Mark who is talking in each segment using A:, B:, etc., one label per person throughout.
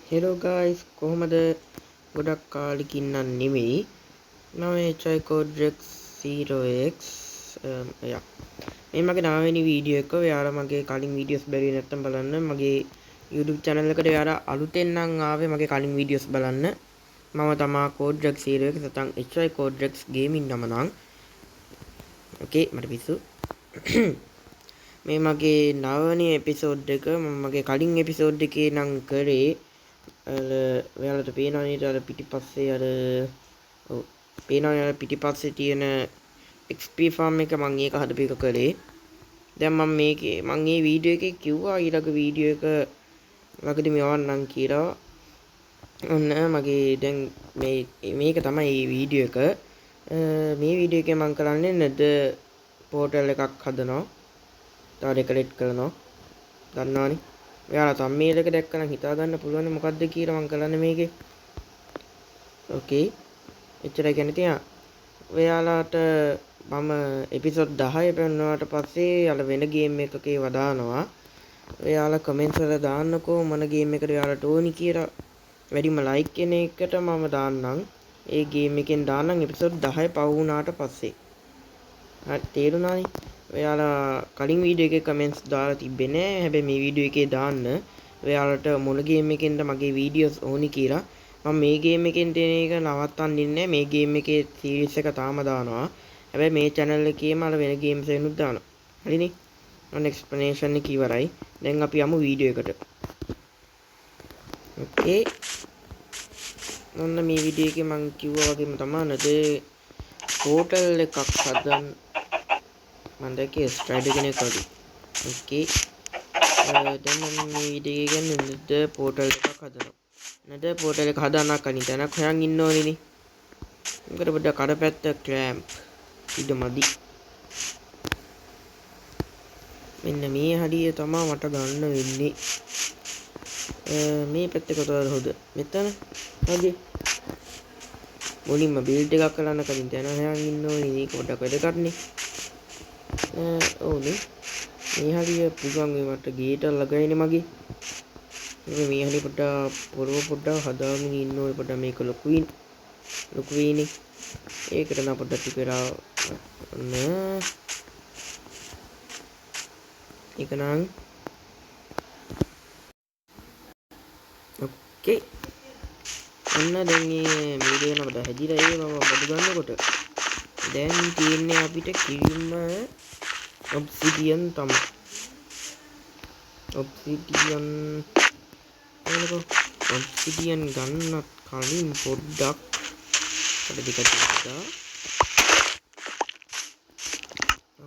A: Hello guys කොහොමද ගොඩක් කාලෙකින් නම් නෙමෙයි මම HICoderex 0x යා මේ මගේ නවවෙනි වීඩියෝ එක. ඔයාලා මගේ කලින් වීඩියෝස් බැලුවේ නැත්නම් බලන්න මගේ YouTube channel එකට. ඔයාලා අලුතෙන් නම් ආවේ මගේ කලින් වීඩියෝස් බලන්න. මම තමා Coderex 0x නැත්නම් HICoderex gaming නම නම් ඕකේ මට පිස්සු මේ මගේ නවවෙනි එපිසෝඩ් එක. මම මගේ කලින් එපිසෝඩ් එකේ නම් කරේ ඔයාලට පේනවා නේද අර පිටිපස්සේ අර ඔව් පේනවා අර පිටිපස්සේ තියෙන XP farm එක මම ඒක හදපු එක කළේ. දැන් මම මේකේ මම මේ වීඩියෝ එකේ කිව්වා ඊළඟ වීඩියෝ එක ළඟදී මෙවන්නම් කියලා. ඔන්න මගේ දැන් මේක තමයි මේ වීඩියෝ එක. මේ වීඩියෝ එකේ මම කරන්නේ නැද පෝටල් එකක් හදනවා. තව ඩෙකොරේට් කරනවා. දන්නවනේ. ඔයාලා thumbnail එක දැක්කනම් හිතා ගන්න පුළුවන් මොකද්ද කියලා මම කරන්නේ මේකේ. ඕකේ. එච්චරයි කියන්නේ තියා. ඔයාලාට මම එපිසෝඩ් 10 පෙන්නුවාට පස්සේ අර වෙන ගේම් එකකේ වදානවා. ඔයාලා කමෙන්ට්ස් වල දාන්නකෝ මොන ගේම් එකද ඔයාලට ඕනි කියලා. වැඩිම ලයික් කෙන එකට මම දාන්නම්. ඒ ගේම් එකෙන් දාන්නම් එපිසෝඩ් 10 පව වුණාට පස්සේ. හරි තේරුණානේ. ඔයාලා කලින් වීඩියෝ එකේ කමෙන්ට්ස් දාලා තිබ්බේ නෑ. හැබැයි මේ වීඩියෝ එකේ දාන්න. ඔයාලට මොන ගේම් එකෙන්ද මගේ වීඩියෝස් ඕනි කියලා. මම මේ ගේම් එකෙන් දෙන එක නවත්තන්නේ නැහැ. මේ ගේම් එකේ සීරීස් එක තාම දානවා. හැබැයි මේ channel එකේම අර වෙන ගේම්ස් එකනුත් දානවා. හරිනේ? ඔන්න එක්ස්ප්ලනේෂන් එක ඉවරයි. දැන් අපි යමු වීඩියෝ එකට. ඕකේ. ඔන්න මේ වීඩියෝ එකේ මම කිව්වා වගේම තමයි නේද පෝටල් එකක් හදන්න මම දැක්කේ ස්ට්‍රයිඩර් කෙනෙක් වගේ. ඕකේ. දැන් මම මේ වීඩියෝ එක ගන්න නේද පෝටල් එකක් හදනවා. නේද පෝටල් එක හදාන්න කලින් තැනක් හොයන් ඉන්න ඕනේනේ. මොකද පොඩ්ඩක් කඩපැත්ත ක්ලෑම්ප් ඉඩ මදි. මෙන්න මේ හරිය තමයි මට ගන්න වෙන්නේ. මේ පැත්තේ කොතනද හොද? මෙතන. හරි. මුලින්ම බිල්ඩ් එකක් කරන්න කලින් තැන හොයන් ඉන්න ඕනේ. මේක පොඩ්ඩක් වැඩ කරන්නේ. ඕනේ. මේ හරිය පුළුවන් මේ මට ගේට ළඟයිනේ මගේ. මේ හරිය පොඩ්ඩක් හදාගෙන ඉන්න ඕනේ. පොඩ්ඩක් මේක ලොකු වෙයිනේ. ඒකට නම් පොඩ්ඩක් ටික වෙලා ඒක නම් ඕකේ. ඔන්න දැන් මේ වීඩියෝ එක අපිට හැදිලා ඒ මම බඩු ගන්නකොට දැන් තියෙන්නේ අපිට කිරිම ඔබ්සිඩියන් තමයි. ඔබ්සිඩියන් ගන්නත් කලින් පොඩ්ඩක් අපිට දෙක තියලා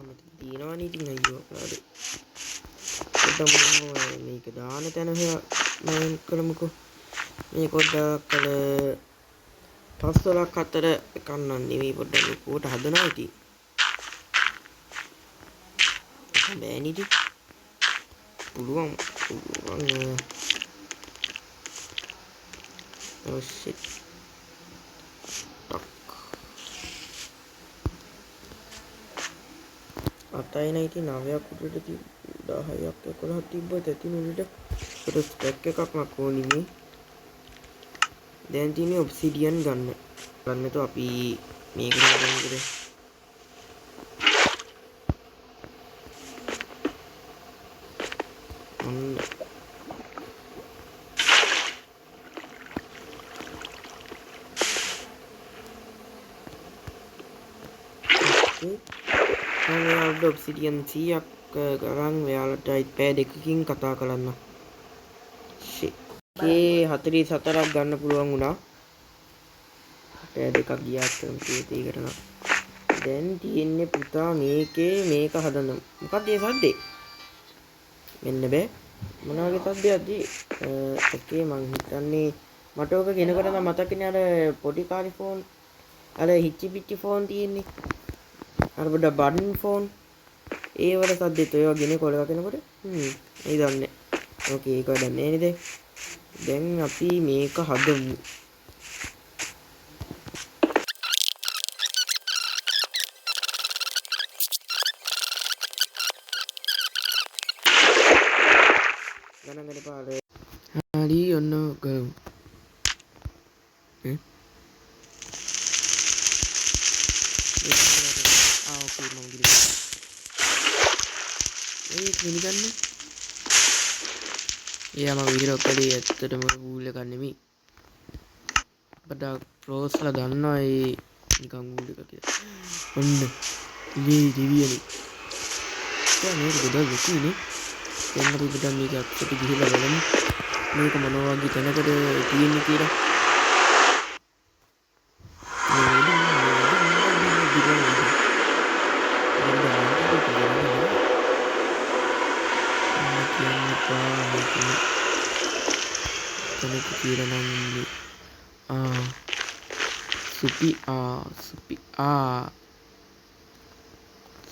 A: මෙතන තියෙනවනේ ඉතින් අයියෝ හරි. පොඩ්ඩක් මේක දාන තැන මම කරමුකෝ. මේ පොඩ්ඩක් අර පස්වලක් අතර කන්නන් නෙවෙයි පොඩ්ඩක් ලොකුවට හදනවා ඉතින්. බෑනේ ඉතින්. පුළුවන්. Oh shit. අතයි නයි ඉතින් 9ක් උඩට 10ක් 11ක් තිබ්බත් ඇති නුනට ඒකට ස්ටැක් එකක් මක් ඕනිනේ. දැන් තියෙන්නේ ඔබ්සිඩියන් ගන්නතෝ අපි මේක ගන්නද ඔන්න ඔයාලට ඔබ්සිඩියන් 100ක් ගරන් ඔයාලට පැය දෙකකින් කතා කරන්න. ඒ 44ක් ගන්න පුළුවන් වුණා. පැය දෙකක් ගියාත් ඒකට නම් දැන් තියෙන්නේ පුතා මේකේ මේක හදන්න. මොකක්ද මේ සද්දේ? මෙන්න බෑ. මොන වගේ සද්දයක්ද? ඕකේ මං හිතන්නේ මට ඔක කෙනකොට නම් මතකනේ අර පොඩි කාලේ ෆෝන් අර හිච්චි පිච්චි ෆෝන් තියෙන්නේ. අර පොඩ බටන් ෆෝන් ඒ වල සද්දෙත් ඔය වගේනේ කොල වකිනකොට. ඒ දන්නේ. ඕකේ ඒක වැඩක් නෑ නේද? දැන් අපි මේක හදමු. ගණන් ගන්න පාඩේ. හරි ඔන්න ගන්න ගමු. ඕකේ මම ගිහින්. ඒක නිකන් මම වීඩියෝ කළේ ඇත්තටම වූල් එකක් නෙමෙයි. බඩ ප්‍රෝස්ලා දන්නවා ඒ නිකන් වූල් එක කියලා. ඔන්න ඉලි දිවියනේ. දැන් මේක ගොඩක් ලොකුනේ. දැන් අපි බඩ මේක අත්ට ගිහිල්ලා බලමු. මේක මොනවා වගේ තැනකද තියෙන්නේ කියලා.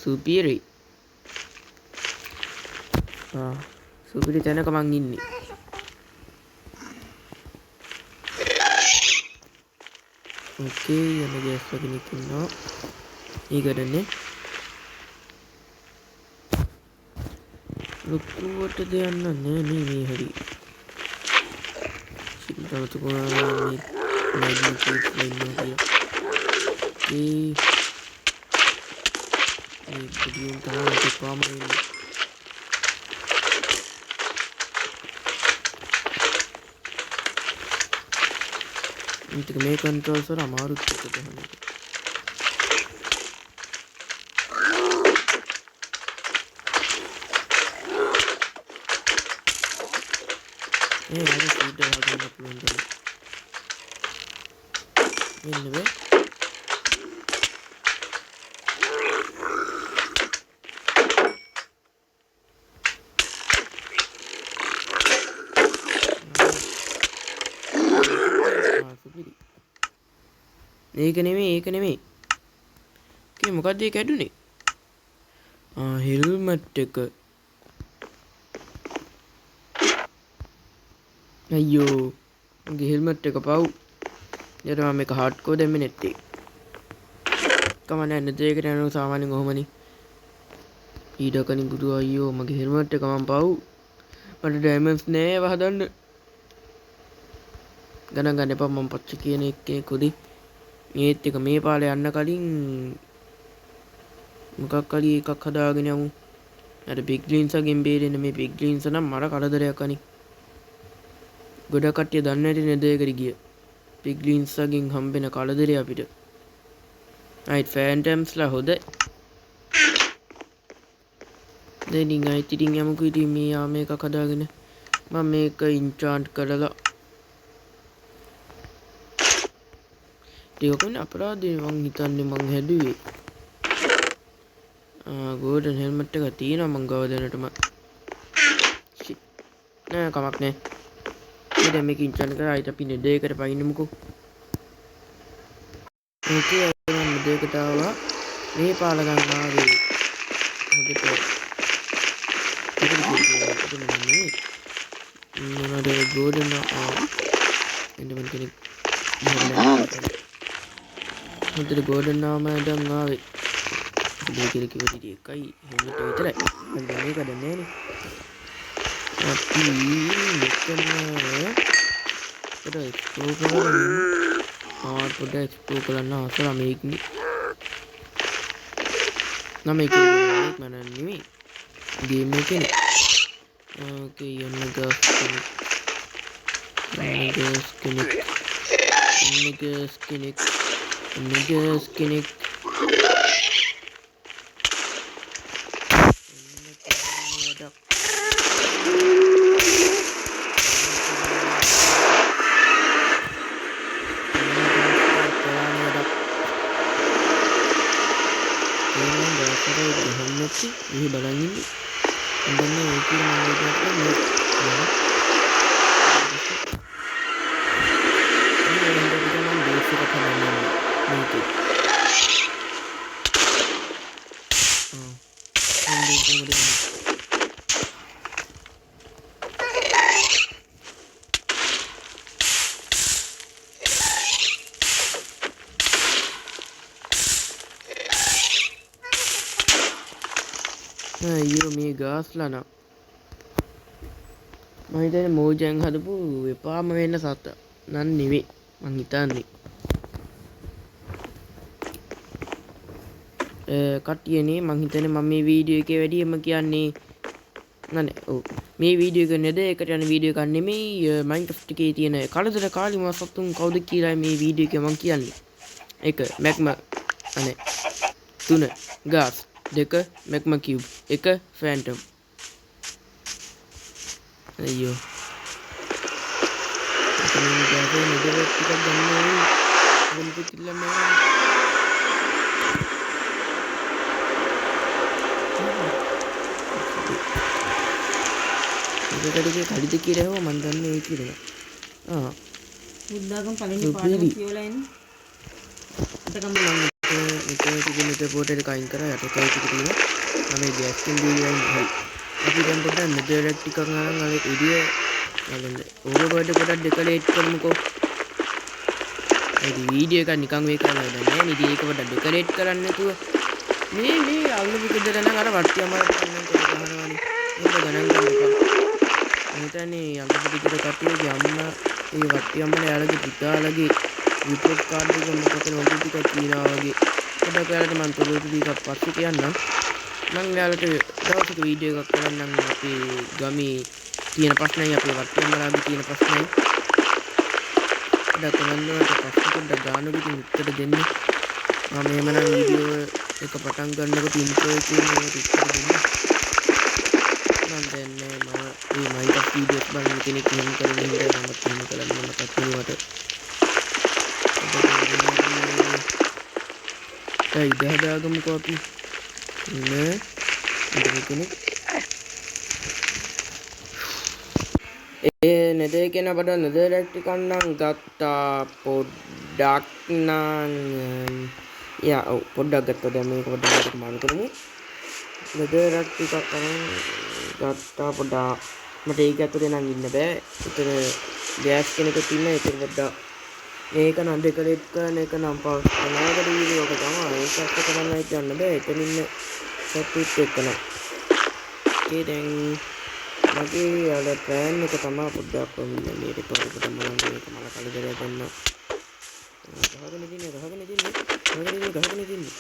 A: සුපිරි සුපිරි තැනක මං ඉන්නේ. ඕකේ යන ගෑස් වගේ නිකන්නවා. ඒකටනේ ලොකුවට දෙයක් නෑ මේ හරි. සිල්තම තුකුණා මේ මැග්නටික් ලයින් එක. මේ විදියෙන් තමයි කොහොමද ඉතින් මේ කන්ට්‍රෝල්ස් වල අමාරුත් එක තමයි. ඒක ස්පීඩ් එක ගන්න පුළුවන් තමයි. මෙන්න මේ ඒක නෙමෙයි. කී මොකද්ද ඒක ඇඩුනේ? හෙල්මට් එක. අයියෝ මගේ හෙල්මට් එක පව්. ඊට මම මේක හાર્ඩ්කෝර් දැම්මේ නැත්තේ. කමන්නේ නැද්ද ඒකට යනවා සාමාන්‍යයෙන් කොහොමනේ. ඊට කලින් බුදු අයියෝ මගේ හෙල්මට් එක මම පව්. මට ඩයමන්ඩ්ස් නෑ වහදන්න. ගණන් ගන්න එපා මම පච්ච කියන එකේ කොදී. ඒත් එක මේ පාලේ යන්න කලින් මොකක් හරි එකක් හදාගෙන යමු. අර පිග්ලින්ස්ගෙන් බේරෙන්න මේ පිග්ලින්ස් නම් මර කරදරයක් අනේ. ගොඩක් කට්ටිය දන්නේ නැති නේද ඒකට ගිය. පිග්ලින්ස්ගෙන් හම්බෙන කරදරේ අපිට. අයිත් ෆැන්ටම්ස්ලා හොදයි. දැන් අයිත් ඉතින් යමුකෝ ඉතින් මේ යාම එකක් හදාගෙන මම මේක ඉන්චාන්ට් කරලා ඒකනේ අපරාධේ මං හිතන්නේ මං හැදුවේ. ගෝල්ඩන් හෙල්මට් එක තියෙනවා මං ගාව දැනටම. නෑ කමක් නෑ. දැන් මේක ඉන්චාන්ට් කරලා ආයිත් අපි නෙද එකට පයින්නමුකෝ. ඕකේ මම නෙද එකට ආවා. මේ පාල ගන්න ආවේ. මොනවද ගෝල්ඩන් එන්න කෙනෙක් හොඳට ගෝල්ඩන් නාම දැන් ආවේ. මේ කියලා කිව්ව විදිහ එකයි හෙල්මට් එක විතරයි. මම දැන් මේක දැන් නෑනේ. අපි මෙතන පොඩ්ඩක් එක්ස්ප්ලෝර් කරන්න අවසර මේකනේ. නම් මේක මම නෙමෙයි. ගේම් එකනේ. ඕකේ යන්න ගස් කෙනෙක් ini barang ini andanya itu mengajarkan ini yang dari zaman dulu kata namanya itu අයියෝ මේ ගාස්ලා නම් මම හිතන්නේ මෝජන් හදපු එපාම වෙන්න සත නන් නෙවෙයි මං හිතන්නේ කට්ටියනේ මං හිතන්නේ මම මේ වීඩියෝ එකේ වැඩියම කියන්නේ නෑ ඔව් මේ වීඩියෝ එක නේද එකට යන වීඩියෝ එකක් නෙමෙයි මයින්ක්‍රාෆ්ට් එකේ තියෙන කලදර කාලිමා සතුන් කවුද කියලා මේ වීඩියෝ එකේ මං කියන්නේ 1 මැග්මා අනේ 3 ගාස් 2 මැග්මා කියුබ් 1 ෆැන්ටම් අයියෝ මේ ගාසේ නෙදර ටිකක් ගන්න ඕනේ මොකද කියලා මම ඒකටගේ කඩිද කියලා හව මන් දන්නේ ඒ කියලා
B: බුද්ධාගම පළවෙනි පාඩම කියවලා එන්නේ එතකම
A: මෙතන තිබෙන පොටේ කයින් කරා යට කයි ටික තියෙනවා මම ගෑස් කින් දීලා හරි අපි දැන් පොඩ්ඩක් නෙදර් ටිකක් ගන්න අර එළිය බලන්න ඕවර්බෝඩ් පොඩ්ඩක් ඩෙකොරේට් කරමුකෝ ඒ වීඩියෝ එක නිකන් මේ කරලා නෑ නේද ඒක පොඩ්ඩක් ඩෙකොරේට් කරන්න නැතුව මේ අල්ලපු ගෙදර නම් අර වට්ටියම ගහනවනේ ඒක ගණන් ගන්න හිතන්නේ අල්ලපු ගෙදර කට්ටියගේ අම්මා ඒ වට්ටියම යාළගේ පුතාලගේ රිපෝට් කාඩ් එක මොකද නොදි ටිකක් තියනවා වගේ පොඩ්ඩක් ඔයාලට මම තොරතුරු ටිකක් පස්සේ කියන්නම් මම ඔයාලට දවසක වීඩියෝ එකක් කරන්නම් අපේ ගමේ තියෙන ප්‍රශ්නයි අපේ වට්ටියම්මලාගේ තියෙන ප්‍රශ්නයි පොඩ්ඩක් කමෙන්ට් වලට පස්සේ පොඩ්ඩක් ගානකට උත්තර දෙන්න මම එහෙමනම් වීඩියෝ එක පටන් ගන්නකොට ඉන්ට්‍රෝ එකේ මේකට උත්තර දෙන්න මම දන්නේ මම මේ මයින්ක්‍රාෆ්ට් වීඩියෝස් බලන කෙනෙක් එහෙම කරන ඉඳලා මම එහෙම කරන්න මතක් වුණාට ඉඩ හදාගමුකෝ අපි නේ ඉඳගෙන ඒ නෙදේ කියන බඩ නෙදරක් ටිකක් නම් ගත්තා පොඩ්ඩක් නම් යා ඔව් පොඩ්ඩක් ගත්තා දැන් මේක පොඩ්ඩක් මාරු කරමු නෙදරක් ටිකක් අරන් ගත්තා පොඩ්ඩක් මට ඒක ඇතුලේ නම් ඉන්න බෑ ඒතර ගෑස් කෙනෙක් ඉන්න ඒක පොඩ්ඩක් මේක නම් ඩෙකොරේට් කරන එක නම් පවස් කරනවාට වීඩියෝ එක තමයි ඒක අත් කරන්නයි ගන්න බෑ එතන ඉන්න සතුට් එක්ක නම් ඒ දැන් මගේ අර ප්ලෑන් එක තමයි පොඩ්ඩක් වුණේ මේ රිපෝට් එක මම මේක මල කලදරයක් ගන්න ගහගෙන ඉන්නේ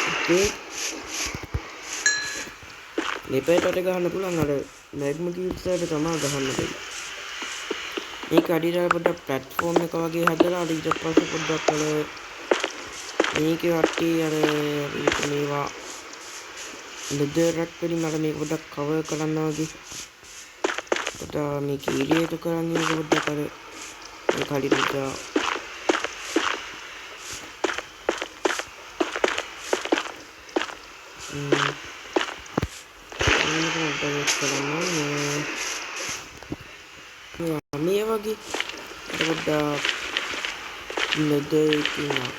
A: ඕකේ ලිපේටට ගහන්න පුළුවන් අර මැග්මා කියුබ්ස් වලට තමයි ගහන්න බැරි මේක අඩියලා පොඩ්ඩක් ප්ලැට්ෆෝම් එක වගේ හදලා ඊට පස්සේ පොඩ්ඩක් අර මේකේ වටේ අර මේවා නෙදරක් වලින් මම මේක පොඩ්ඩක් කවර් කරන්න වගේ පොඩ්ඩක් මේක ඉරියට කරන් ඉන්න පොඩ්ඩක් අර මේ කඩියට මේ වගේ පොඩ්ඩක් නෙදර් කියනවා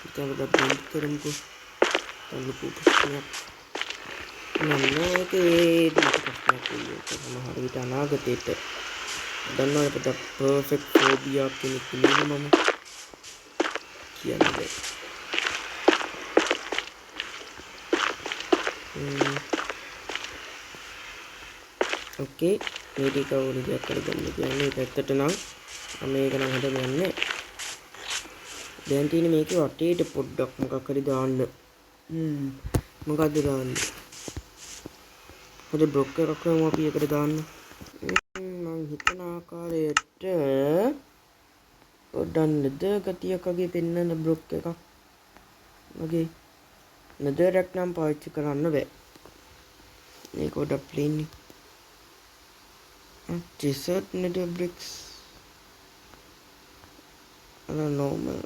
A: kita udah balik kerumku lalu pupusnya namanya ke di pupusnya dulu karena hari kita naga tete dan mau pada perfect phobia kini mama kian deh oke jadi kau udah kerja ini better tenang මේක නම් හදන්න යන්නේ දැන් තියෙන්නේ මේකේ වටේට පොඩ්ඩක් මොකක් හරි දාන්න මොකද්ද දාන්නේ හරි බ්ලොක් එකක් කරමු අපි ඒකට දාන්න මම හිතන ආකාරයට පොඩ්ඩක් නෙදර් ගතියක් වගේ පෙන්වන බ්ලොක් එකක් වගේ නෙදරක් නම් පාවිච්චි කරන්න බෑ මේක පොඩ්ඩක් ප්ලේන් ඩෙසර්ට් නෙදර් බ්‍රික්ස් normal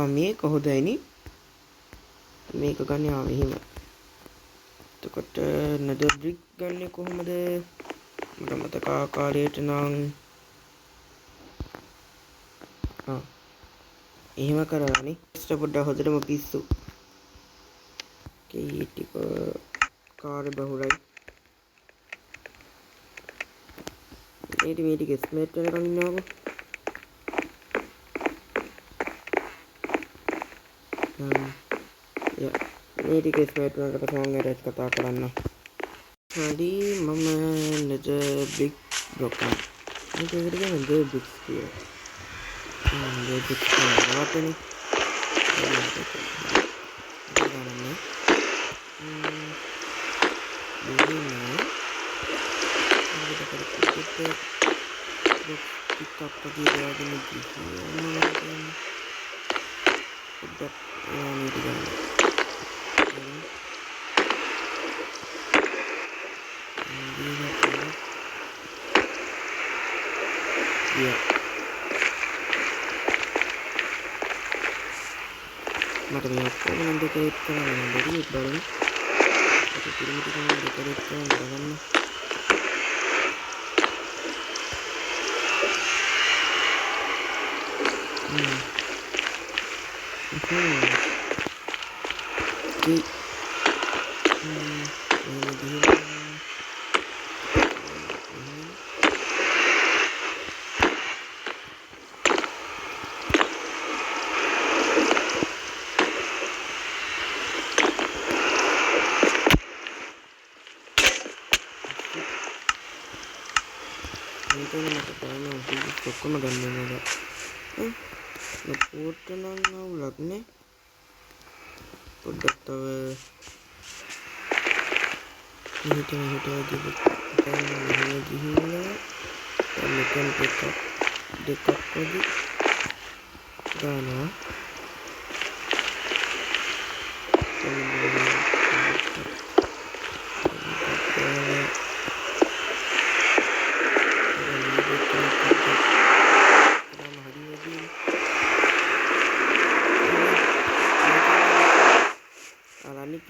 A: මේක හොඳයිනේ මේක ගන්න මෙහෙම එතකොට නෙදර් බ්‍රික් ගන්නේ කොහොමද මට මතක ආකාරයට නම් එහෙම කරලානේ ඉස්ස පොඩ්ඩක් හොඳටම පිස්සු කී ටික කාර්ය බහුලයි මේ ටික ස්මේට් වෙනකන් ඉන්නවකෝ මේ ටික ස්මේට් වුණාට පස්සේ මම ඒකට කතා කරන්න. හරි මම නේද බිග් බ්ලොක් මේක විදිහට නේද බිග් ස්පියර්. මේ බිග් ස්පියර් නවත්තනේ. මට මේ ඔක්කොම නම් ඩෙකරේට් කරන්න බැරි බලන්න. ඒක පිළිමිට කරන්න ඩෙකරේට් කරන්න බලන්න. ඔක්කොම ගන්න ඕනේ. පොට නම් අවුලක් නේ. පොඩ්ඩක් තව මෙහෙට ගිහිල්ලා මෙතන දෙකක් වගේ දානවා.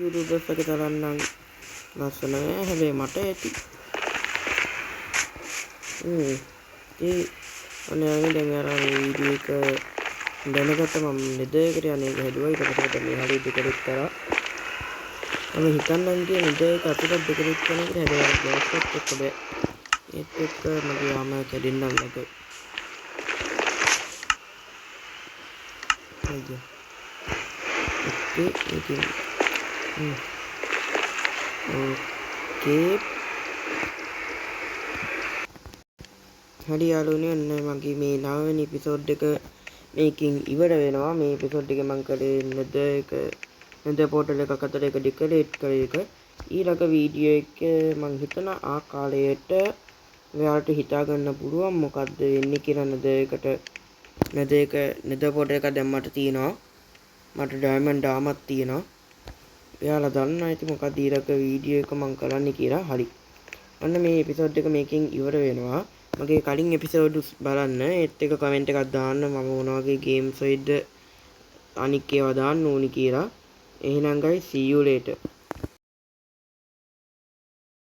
A: YouTubers එක තරම් නම් ලස්සන නෑ හැබැයි මට ඇති. ඒ අනේ දැන් අර වීඩියෝ එක දැනගත්ත මම නෙදයකට යන්නේ හැදුවා. ඊට පස්සේ මේ හරිය ඩෙකරේට් කරා. මම හිතන්නම් කිය නෙදයක අතට ඩෙකරේට් කරන එක හැදුවා. ගෑස්වත් එක්ක බෑ. ඒත් එක්ක මගේ ආම කැඩෙන්නම් ලක. අයියෝ. ඒකේ ඕකේ හරි යාළුවනේ ඔන්න මගේ මේ 9 වෙනි එපිසෝඩ් එක මේකින් ඉවර වෙනවා. මේ එපිසෝඩ් එක මම කරේ නේද පෝටල් එකක් අතර එක ඩෙකරේට් කරේ එක. ඊළඟ වීඩියෝ එක මම හිතන ආකාරයට ඔයාලට හිතා ගන්න පුළුවන් මොකද්ද වෙන්නේ කියලා. නේද පෝටල් එක දැම්මට තියෙනවා. මට ඩයමන්ඩ් ආමත් තියෙනවා. එයාලා දන්නා ඇති මොකක්ද ඊළඟ වීඩියෝ එක මම කරන්න කියලා. හරි. අන්න මේ එපිසෝඩ් එක මේකෙන් ඉවර වෙනවා. මගේ කලින් එපිසෝඩ්ස් බලන්න. ඒත් එක කමෙන්ට් එකක් දාන්න මම මොන වගේ ගේම්ස් වලද අනික් ඒවා දාන්න ඕනි කියලා. එහෙනම් guys see you later.